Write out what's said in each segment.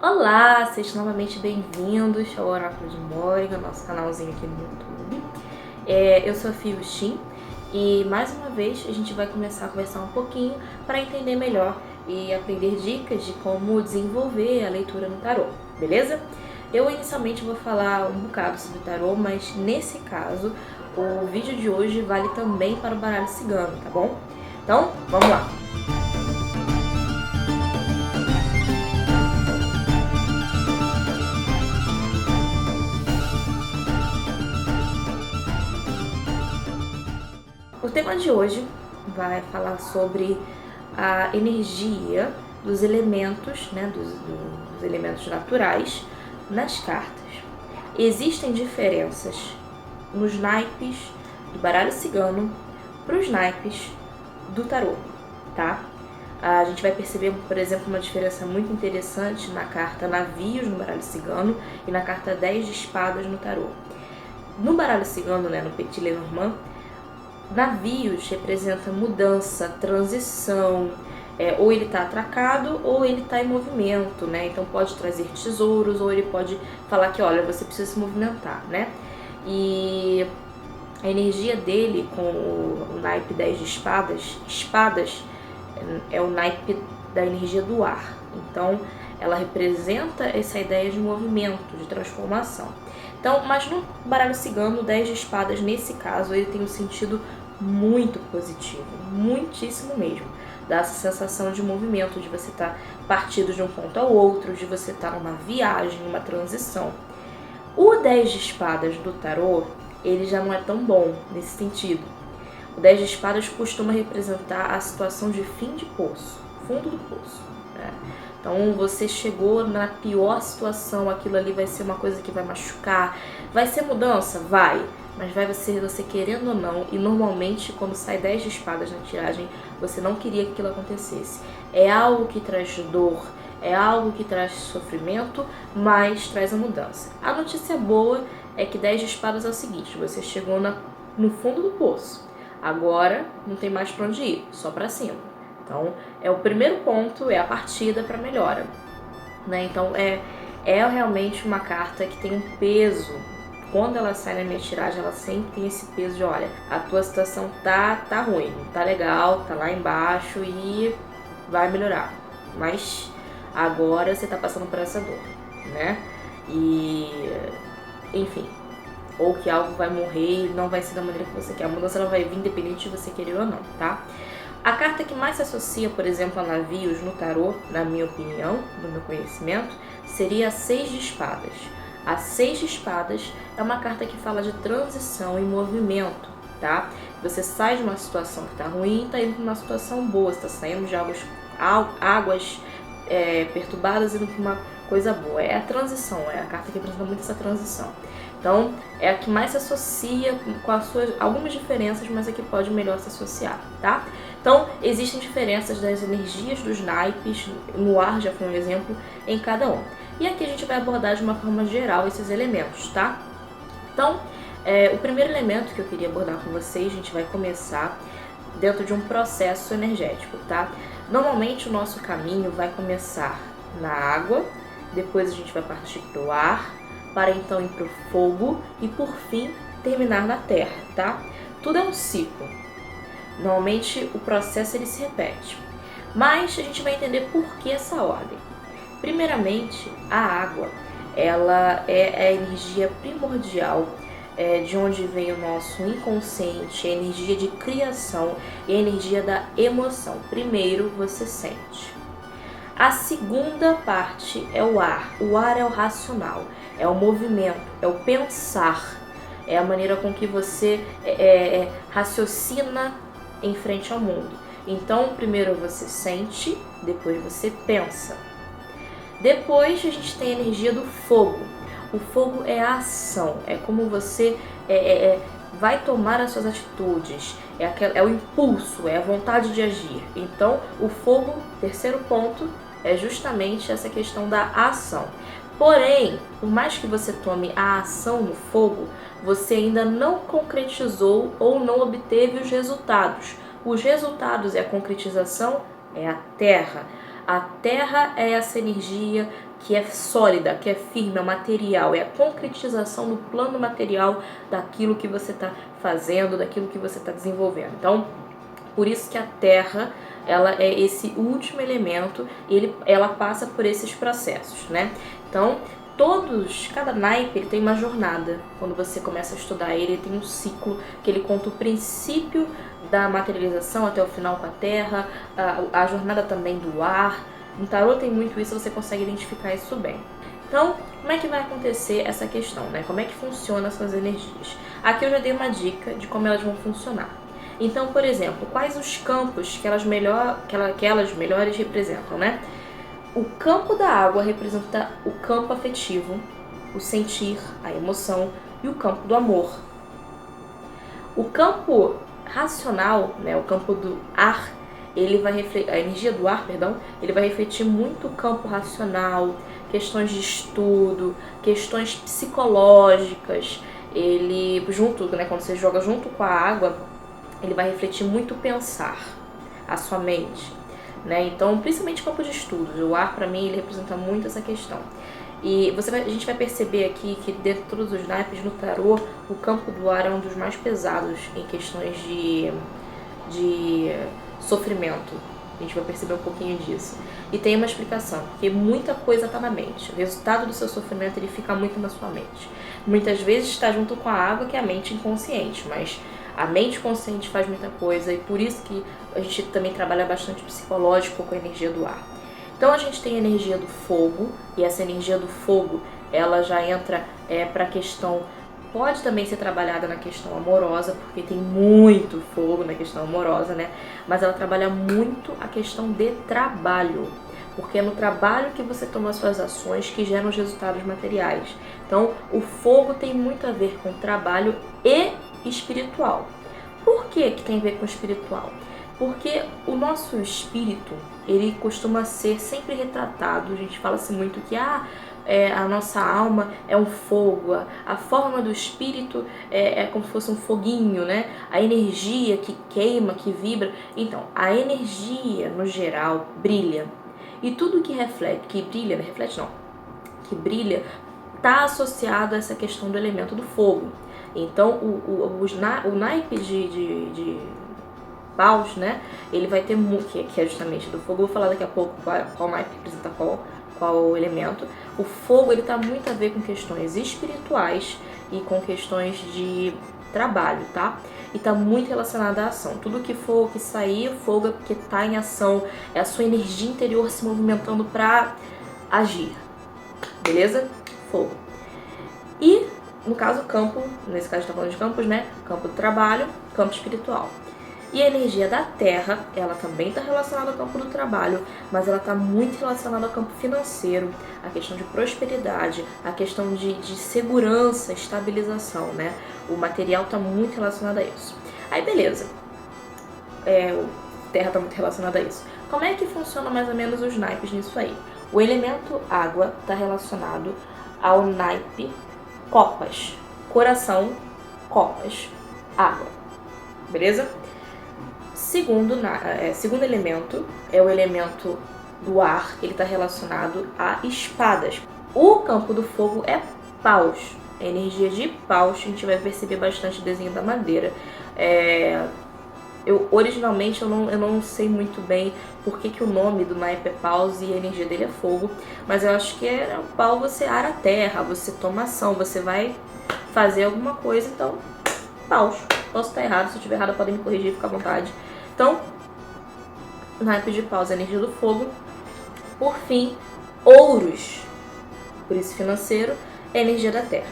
Olá, sejam novamente bem-vindos ao Oráculo de Morrigan, nosso canalzinho aqui no YouTube. Eu sou a Fio Shin e mais uma vez a gente vai começar a conversar um pouquinho para entender melhor e aprender dicas de como desenvolver a leitura no tarô, beleza? Eu inicialmente vou falar um bocado sobre o tarô, mas nesse caso o vídeo de hoje vale também para o baralho cigano, tá bom? Então, vamos lá! O tema de hoje vai falar sobre a energia dos elementos, dos elementos naturais nas cartas. Existem diferenças nos naipes do baralho cigano para os naipes do tarô, tá? A gente vai perceber, por exemplo, uma diferença muito interessante na carta Navios no baralho cigano e na carta 10 de espadas no tarô. No baralho cigano, no Petit Lenormand, Navios representa mudança, transição, ou ele está atracado ou ele está em movimento, né? Então pode trazer tesouros ou ele pode falar que, olha, você precisa se movimentar, né? E a energia dele com o naipe 10 de espadas é o naipe da energia do ar. Então ela representa essa ideia de movimento, de transformação. Então, mas no baralho cigano, o 10 de espadas, nesse caso, ele tem um sentido muito positivo, muitíssimo mesmo. Dá essa sensação de movimento, de você estar partindo de um ponto ao outro, de você estar numa viagem, numa transição. O 10 de espadas do tarô, ele já não é tão bom nesse sentido. O 10 de espadas costuma representar a situação de fim de poço, fundo do poço, né? Então você chegou na pior situação, aquilo ali vai ser uma coisa que vai machucar, vai ser mudança? Vai, mas vai ser você querendo ou não, e normalmente quando sai 10 de espadas na tiragem, você não queria que aquilo acontecesse. É algo que traz dor, é algo que traz sofrimento, mas traz a mudança. A notícia boa é que 10 de espadas é o seguinte, você chegou no fundo do poço, agora não tem mais para onde ir, só para cima. Então, é o primeiro ponto, é a partida para melhora, né? Então, é realmente uma carta que tem um peso. Quando ela sai na minha tiragem, ela sempre tem esse peso de, olha, a tua situação tá ruim, não tá legal, tá lá embaixo e vai melhorar. Mas agora você tá passando por essa dor, né? E, enfim, ou que algo vai morrer e não vai ser da maneira que você quer. A mudança ela vai vir independente de você querer ou não, tá? A carta que mais se associa, por exemplo, a navios no tarô, na minha opinião, no meu conhecimento, seria a 6 de espadas. A 6 de espadas é uma carta que fala de transição e movimento, tá? Você sai de uma situação que tá ruim e tá indo para uma situação boa, você tá saindo de águas perturbadas e indo para uma coisa boa. É a transição, é a carta que representa muito essa transição. Então, é a que mais se associa com as suas algumas diferenças, mas a que pode melhor se associar, tá? Então, existem diferenças das energias dos naipes, no ar já foi um exemplo, em cada um. E aqui a gente vai abordar de uma forma geral esses elementos, tá? Então, o primeiro elemento que eu queria abordar com vocês, a gente vai começar dentro de um processo energético, tá? Normalmente o nosso caminho vai começar na água, depois a gente vai partir para o ar, para então ir para o fogo e por fim terminar na terra, tá? Tudo é um ciclo. Normalmente o processo ele se repete, mas a gente vai entender por que essa ordem. Primeiramente, a água, ela é a energia primordial, de onde vem o nosso inconsciente, a energia de criação e a energia da emoção. Primeiro você sente. A segunda parte é o ar. O ar é o racional, é o movimento, é o pensar, é a maneira com que você raciocina em frente ao mundo. Então, primeiro você sente, depois você pensa. Depois a gente tem a energia do fogo. O fogo é a ação, é como você vai tomar as suas atitudes, é o impulso, é a vontade de agir. Então, o fogo, terceiro ponto, é justamente essa questão da ação. Porém, por mais que você tome a ação no fogo, você ainda não concretizou ou não obteve os resultados. Os resultados e a concretização é a terra. A terra é essa energia que é sólida, que é firme, é material, é a concretização no plano material daquilo que você está fazendo, daquilo que você está desenvolvendo. Então, por isso que a terra, ela é esse último elemento, ela passa por esses processos, né? Então, cada naipe ele tem uma jornada. Quando você começa a estudar ele tem um ciclo que ele conta o princípio da materialização até o final com a terra, a jornada também do ar. No tarô tem muito isso, você consegue identificar isso bem. Então, como é que vai acontecer essa questão, né? Como é que funciona essas energias? Aqui eu já dei uma dica de como elas vão funcionar. Então, por exemplo, quais os campos que elas melhores representam, né? O campo da água representa o campo afetivo, o sentir, a emoção, e o campo do amor. O campo racional, né, o campo do ar, a energia do ar, perdão, ele vai refletir muito o campo racional, questões de estudo, questões psicológicas. Ele, né, quando você joga junto com a água, ele vai refletir muito o pensar, a sua mente, né? Então, principalmente campo de estudos, o ar para mim ele representa muito essa questão. E a gente vai perceber aqui que dentro de todos os naipes no tarô, o campo do ar é um dos mais pesados em questões de sofrimento. A gente vai perceber um pouquinho disso. E tem uma explicação, porque muita coisa está na mente. O resultado do seu sofrimento ele fica muito na sua mente. Muitas vezes está junto com a água, que é a mente inconsciente, mas a mente consciente faz muita coisa e por isso que a gente também trabalha bastante psicológico com a energia do ar. Então a gente tem a energia do fogo, e essa energia do fogo, ela já entra para a questão, pode também ser trabalhada na questão amorosa, porque tem muito fogo na questão amorosa, né? Mas ela trabalha muito a questão de trabalho, porque é no trabalho que você toma as suas ações que geram os resultados materiais. Então o fogo tem muito a ver com trabalho e espiritual. Por que tem a ver com espiritual? Porque o nosso espírito, ele costuma ser sempre retratado. A gente fala-se muito que a nossa alma é um fogo, a forma do espírito é como se fosse um foguinho, né? A energia que queima, que vibra. Então, a energia, no geral, brilha. E tudo que brilha, não reflete não, que brilha, está associado a essa questão do elemento do fogo. Então, o naipe de paus, né, ele vai ter que é justamente do fogo. Eu vou falar daqui a pouco qual naipe representa qual elemento. O fogo, ele tá muito a ver com questões espirituais e com questões de trabalho, tá? E tá muito relacionado à ação. Tudo que for, que sair, fogo é porque tá em ação, é a sua energia interior se movimentando para agir, beleza? Fogo. E, no caso, campo, nesse caso a gente tá falando de campos, né? Campo do trabalho, campo espiritual. E a energia da terra, ela também está relacionada ao campo do trabalho, mas ela está muito relacionada ao campo financeiro, a questão de prosperidade, a questão de segurança, estabilização, né? O material está muito relacionado a isso. Aí, beleza. A terra está muito relacionada a isso. Como é que funciona mais ou menos os naipes nisso aí? O elemento água está relacionado ao naipe copas. Coração, copas, água. Beleza? Segundo elemento é o elemento do ar, ele está relacionado a espadas. O campo do fogo é paus, a energia de paus, a gente vai perceber bastante o desenho da madeira. Originalmente eu não sei muito bem por que o nome do naipe é paus e a energia dele é fogo, mas eu acho que o pau você ara a terra, você toma ação, você vai fazer alguma coisa, então paus. Posso estar errado, se eu estiver errado podem me corrigir, fica à vontade. Então, naipe de paus é a energia do fogo. Por fim, ouros, por isso financeiro, é a energia da terra.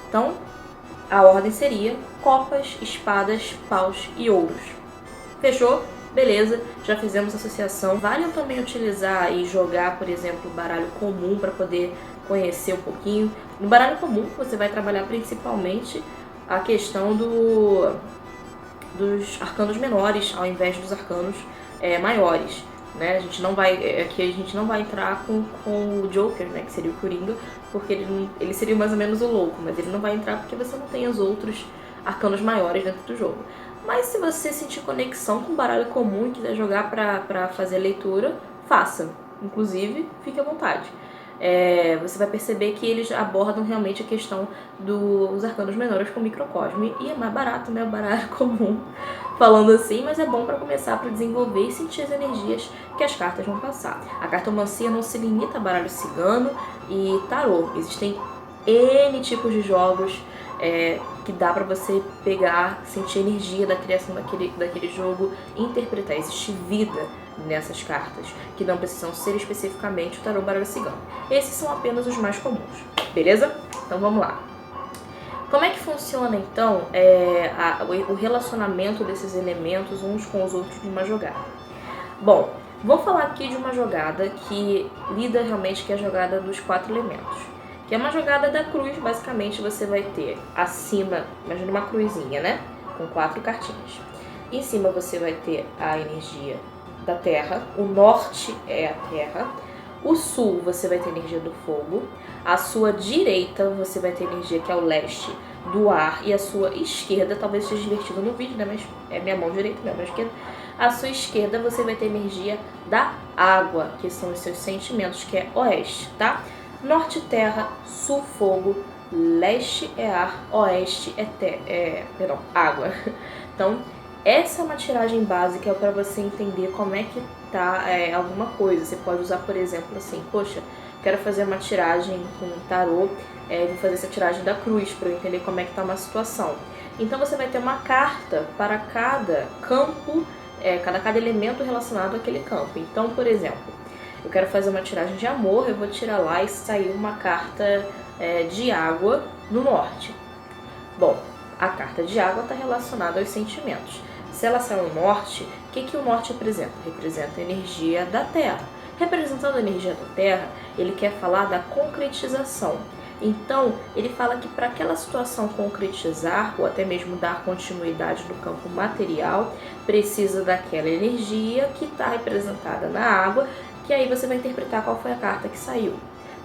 Então, a ordem seria copas, espadas, paus e ouros. Fechou? Beleza, já fizemos associação. Vale também utilizar e jogar, por exemplo, baralho comum para poder conhecer um pouquinho. No baralho comum, você vai trabalhar principalmente a questão dos arcanos menores ao invés dos arcanos maiores, né? A gente não vai entrar com o Joker, né, que seria o Coringa, porque ele seria mais ou menos o louco, mas ele não vai entrar porque você não tem os outros arcanos maiores dentro do jogo. Mas se você sentir conexão com o baralho comum e quiser jogar pra fazer a leitura, faça. Inclusive, fique à vontade. você vai perceber que eles abordam realmente a questão dos arcanos menores com microcosmo. E é mais barato, né? O baralho comum, falando assim, mas é bom para começar para desenvolver e sentir as energias que as cartas vão passar. A cartomancia não se limita a baralho cigano e tarô. Existem N tipos de jogos que dá pra você pegar, sentir a energia da criação daquele jogo e interpretar. Existe vida nessas cartas, que não precisam ser especificamente o tarô baralho cigano. Esses são apenas os mais comuns, beleza? Então vamos lá. Como é que funciona então o relacionamento desses elementos uns com os outros numa jogada? Bom, vou falar aqui de uma jogada que lida realmente com a jogada dos 4 elementos. Que é uma jogada da cruz, basicamente você vai ter acima, imagina uma cruzinha, né? Com 4 cartinhas. Em cima você vai ter a energia da terra, o norte é a terra, o sul você vai ter energia do fogo, a sua direita você vai ter energia que é o leste do ar e a sua esquerda, talvez esteja divertido no vídeo, né? Mas é minha mão direita, minha mão esquerda. A sua esquerda você vai ter energia da água, que são os seus sentimentos, que é oeste, tá? Norte, terra, sul, fogo, leste é ar, oeste é água. Então, essa é uma tiragem básica para você entender como é que tá alguma coisa. Você pode usar, por exemplo, assim, poxa, quero fazer uma tiragem com tarô, vou fazer essa tiragem da cruz para eu entender como é que tá uma situação. Então, você vai ter uma carta para cada campo, cada elemento relacionado àquele campo. Então, por exemplo, eu quero fazer uma tiragem de amor, eu vou tirar lá e sair uma carta de água no norte. Bom, a carta de água está relacionada aos sentimentos. Se ela sai no norte, o que o norte representa? Representa a energia da terra. Representando a energia da terra, ele quer falar da concretização. Então, ele fala que para aquela situação concretizar, ou até mesmo dar continuidade no campo material, precisa daquela energia que está representada na água, que aí você vai interpretar qual foi a carta que saiu.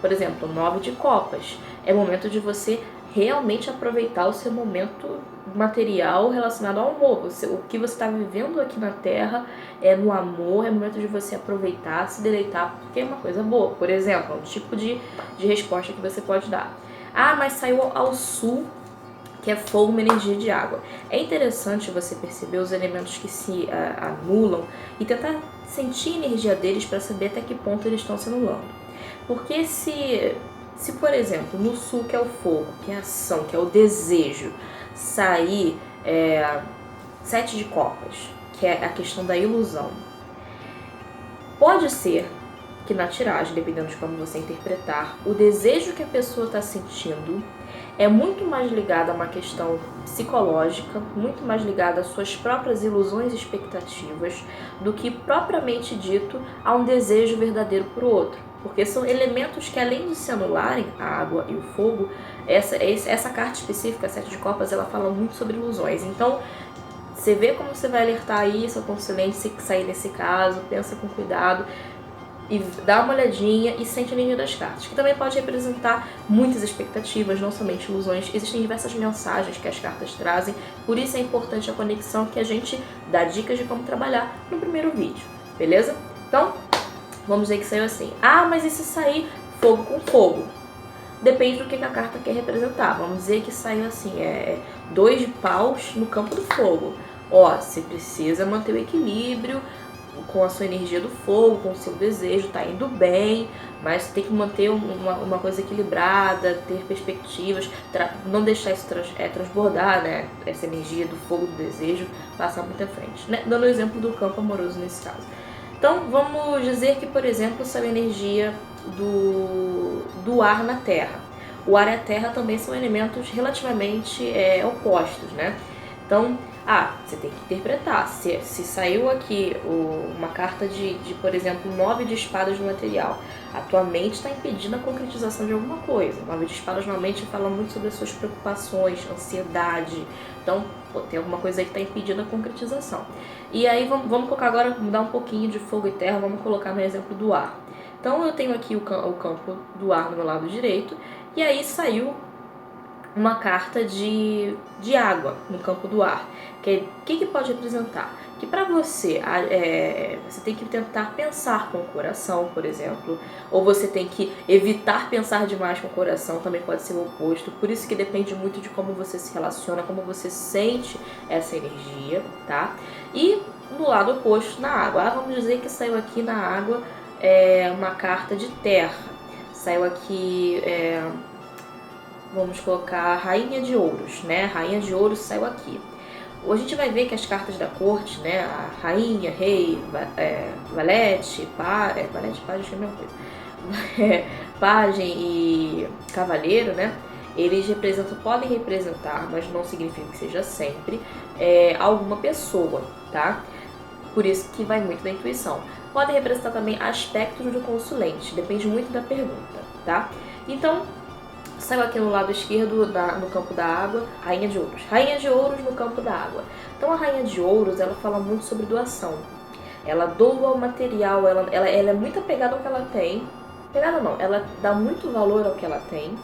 Por exemplo, 9 de copas. É momento de você realmente aproveitar o seu momento material relacionado ao amor. O que você está vivendo aqui na Terra é no amor, é momento de você aproveitar, se deleitar, porque é uma coisa boa. Por exemplo, um tipo de resposta que você pode dar. Ah, mas saiu ao sul, que é fogo, uma energia de água. É interessante você perceber os elementos que se anulam e tentar sentir a energia deles para saber até que ponto eles estão se anulando. Porque se por exemplo, no sul, que é o fogo, que é a ação, que é o desejo, sair 7 de copas, que é a questão da ilusão, pode ser que na tiragem, dependendo de como você interpretar, o desejo que a pessoa está sentindo é muito mais ligado a uma questão psicológica, muito mais ligado às suas próprias ilusões e expectativas, do que propriamente dito a um desejo verdadeiro por outro. Porque são elementos que, além de se anularem, a água e o fogo, essa carta específica, 7 de copas, ela fala muito sobre ilusões. Então, você vê como você vai alertar aí seu consulente se sair nesse caso, pensa com cuidado e dá uma olhadinha e sente a energia das cartas, que também pode representar muitas expectativas, não somente ilusões. Existem diversas mensagens que as cartas trazem, por isso é importante a conexão, que a gente dá dicas de como trabalhar no primeiro vídeo, beleza? Então, vamos dizer que saiu assim. Ah, mas e se sair fogo com fogo? Depende do que a carta quer representar. Vamos dizer que saiu assim, 2 de paus no campo do fogo. Ó, você precisa manter o equilíbrio com a sua energia do fogo, com o seu desejo, tá indo bem, mas tem que manter uma coisa equilibrada, ter perspectivas, não deixar isso transbordar, né? Essa energia do fogo, do desejo, passar muito à frente, né? Dando o exemplo do campo amoroso nesse caso. Então, vamos dizer que, por exemplo, saiu a energia do ar na Terra. O ar e a Terra também são elementos relativamente opostos, né? Então, você tem que interpretar. Se saiu aqui uma carta de, por exemplo, 9 de espadas no material, a tua mente está impedindo a concretização de alguma coisa. 9 de espadas normalmente fala muito sobre as suas preocupações, ansiedade. Então, tem alguma coisa aí que está impedindo a concretização. E aí, vamos colocar agora, mudar um pouquinho de fogo e terra, vamos colocar no exemplo do ar. Então, eu tenho aqui o campo do ar no meu lado direito, e aí saiu uma carta de água no campo do ar. Que pode representar? Que para você, você tem que tentar pensar com o coração, por exemplo, ou você tem que evitar pensar demais com o coração, também pode ser o oposto. Por isso que depende muito de como você se relaciona, como você sente essa energia, tá? E no lado oposto, na água. Vamos dizer que saiu aqui na água uma carta de terra. Saiu aqui... vamos colocar Rainha de Ouros, né? Rainha de Ouros saiu aqui. A gente vai ver que as cartas da corte, né? A rainha, rei, valete, valete, pajem, acho que é a mesma coisa. Pajem e cavaleiro, né? Eles podem representar, mas não significa que seja sempre, alguma pessoa, tá? Por isso que vai muito da intuição. Podem representar também aspectos do consulente, depende muito da pergunta, tá? Então, saiu aqui no lado esquerdo, no campo da água, Rainha de Ouros. Rainha de Ouros no campo da água. Então a Rainha de Ouros, ela fala muito sobre doação. Ela doa o material, ela é muito apegada ao que ela tem. Apegada não, ela dá muito valor ao que ela tem,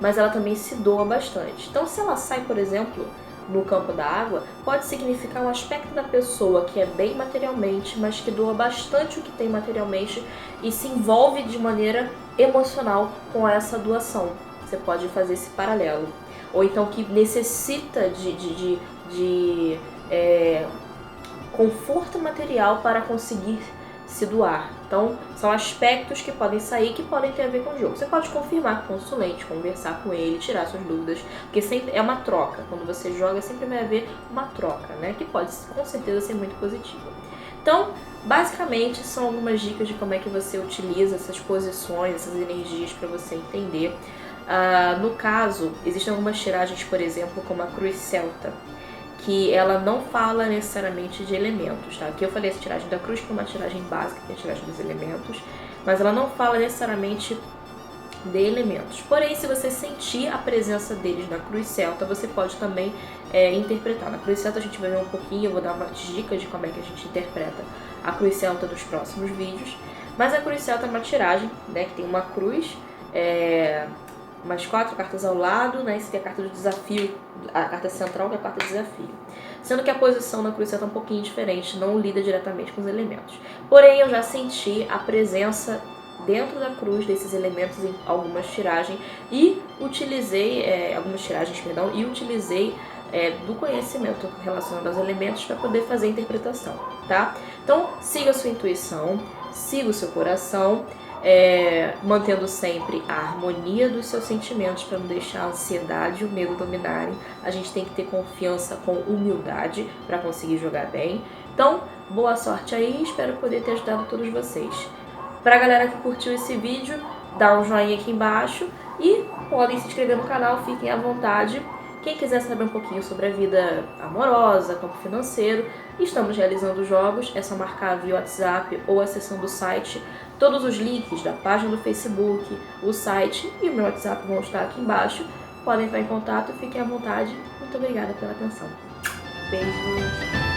mas ela também se doa bastante. Então se ela sai, por exemplo, no campo da água, pode significar um aspecto da pessoa que é bem materialmente, mas que doa bastante o que tem materialmente e se envolve de maneira emocional com essa doação. Você pode fazer esse paralelo. Ou então que necessita de conforto material para conseguir se doar. Então, são aspectos que podem sair, que podem ter a ver com o jogo. Você pode confirmar com o consulente, conversar com ele, tirar suas dúvidas, porque sempre é uma troca. Quando você joga, sempre vai haver uma troca, né? Que pode, com certeza, ser muito positiva. Então, basicamente, são algumas dicas de como é que você utiliza essas posições, essas energias para você entender. No caso, existem algumas tiragens, por exemplo, como a Cruz Celta, que ela não fala necessariamente de elementos, tá? Aqui eu falei essa tiragem da cruz, que é uma tiragem básica, que é a tiragem dos elementos, mas ela não fala necessariamente de elementos. Porém, se você sentir a presença deles na Cruz Celta, você pode também interpretar. Na Cruz Celta a gente vai ver um pouquinho, eu vou dar umas dicas de como é que a gente interpreta a Cruz Celta nos próximos vídeos, mas a Cruz Celta é uma tiragem, né, que tem uma cruz, umas 4 cartas ao lado, né? Essa aqui é a carta do desafio, a carta central, que é a carta do desafio. Sendo que a posição na cruz celta é um pouquinho diferente, não lida diretamente com os elementos. Porém, eu já senti a presença dentro da cruz desses elementos em algumas tiragens e utilizei, e utilizei do conhecimento relacionado aos elementos para poder fazer a interpretação, tá? Então, siga a sua intuição, siga o seu coração, mantendo sempre a harmonia dos seus sentimentos para não deixar a ansiedade e o medo dominarem. A gente tem que ter confiança com humildade para conseguir jogar bem. Então, boa sorte aí, espero poder ter ajudado todos vocês. Para a galera que curtiu esse vídeo, dá um joinha aqui embaixo e podem se inscrever no canal, fiquem à vontade. Quem quiser saber um pouquinho sobre a vida amorosa, campo financeiro, estamos realizando jogos, é só marcar via WhatsApp ou acessando o site. Todos os links da página do Facebook, o site e o meu WhatsApp vão estar aqui embaixo. Podem entrar em contato, fiquem à vontade. Muito obrigada pela atenção. Beijos!